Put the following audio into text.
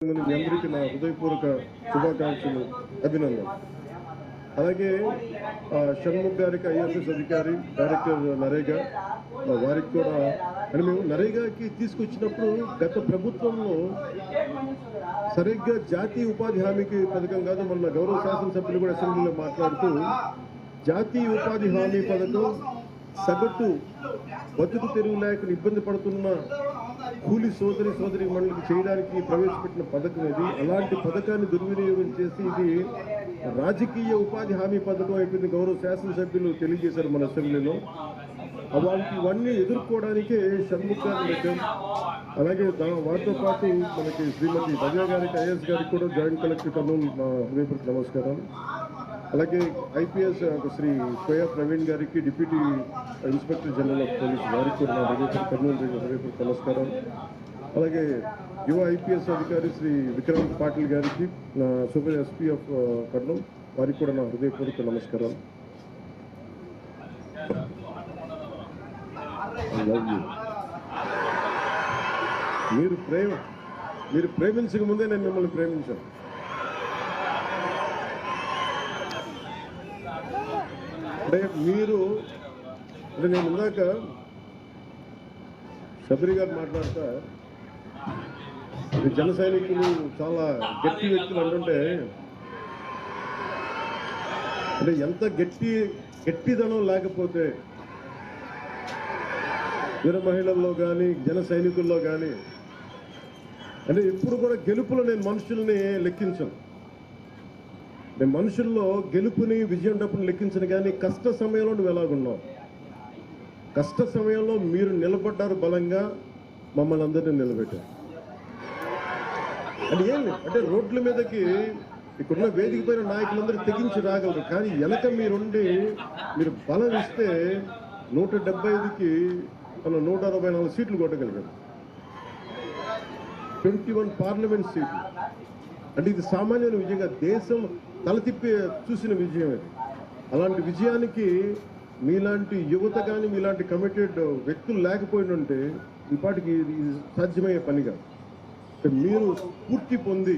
మీ అందరికీ నా హృదయపూర్వక శుభాకాంక్షలు, అభినందనలు. అలాగే షణ్ముఖ్ గారికి, ఐఎఫ్ఎస్ అధికారి, డైరెక్టర్ నరేగా, వారికి కూడా అని మేము నరేగాకి తీసుకొచ్చినప్పుడు గత ప్రభుత్వంలో సరిగ్గా జాతీయ ఉపాధి హామీకి పథకం కాదు, మన గౌరవ శాసనసభ్యులు కూడా అసెంబ్లీలో మాట్లాడుతూ జాతీయ ఉపాధి హామీ పథకం సగటు బతుకు తెరువు లేకుండా ఇబ్బంది పడుతున్న కూలి సోదరి మండలికి చేయడానికి ప్రవేశపెట్టిన పథకం ఇది. అలాంటి పథకాన్ని దుర్వినియోగం చేసి ఇది రాజకీయ ఉపాధి హామీ పథకం అయిపోయింది. గౌరవ శాసనసభ్యులు తెలియజేశారు మన అసెంబ్లీలో. ఇవన్నీ ఎదుర్కోవడానికే షణ్ముఖ్ గారిని పెట్టాం. అలాగే వారితో పాటు మనకి శ్రీమతి భవ్య గారికి, ఐఎస్ గారికి కూడా జాయింట్ కలెక్టర్ కర్నూలు నా హృదయపూర్వక నమస్కారం. అలాగే ఐపీఎస్ శ్రీ శ్వేయా ప్రవీణ్ గారికి, deputy inspector general of police వారికి కూడా నా హృదయపూర్వక కర్నూలు హృదయపూర్వక నమస్కారం. అలాగే యువ ఐపీఎస్ అధికారి శ్రీ విక్రాంత్ పాటిల్ గారికి, నా సూపర్ ఎస్పీ ఆఫ్ కర్నూలు వారికి కూడా నా హృదయపూర్వక నమస్కారం. మీరు ప్రేమించక ముందే నేను మిమ్మల్ని ప్రేమించాను. అంటే నేను ఇందాక శబరి గారు మాట్లాడతా జన సైనికులు చాలా గట్టి వ్యక్తులు అంటుంటే, అంటే ఎంత గట్టిదనం లేకపోతే వీర మహిళల్లో కానీ జన సైనికుల్లో కానీ, అంటే ఎప్పుడు కూడా గెలుపులో నేను మనుషుల్ని లెక్కించను. నేను మనుషుల్లో గెలుపుని విజయం డబ్బుని లెక్కించను. కానీ కష్ట సమయంలో నువ్వు ఎలాగున్నావు, కష్ట సమయంలో మీరు నిలబడ్డారు, బలంగా మమ్మల్ని అందరినీ నిలబెట్టారు. అంటే ఏమి అంటే రోడ్ల మీదకి ఇక్కడున్న వేదిక పైన నాయకులందరూ తెగించి రాగలరు, కానీ వెనక మీరు బలం ఇస్తే 175కి మనం 164 సీట్లు కొట్టగలిగారు, 21 పార్లమెంట్ సీట్లు. అంటే ఇది సామాన్యమైన విజయంగా దేశం తల తిప్పి చూసిన విజయం ఇది. అలాంటి విజయానికి మీలాంటి యువత కానీ, మీలాంటి కమిటెడ్ వ్యక్తులు లేకపోయినంటే ఈ పాటికి ఇది సాధ్యమయ్యే పనిగా మీరు స్ఫూర్తి పొంది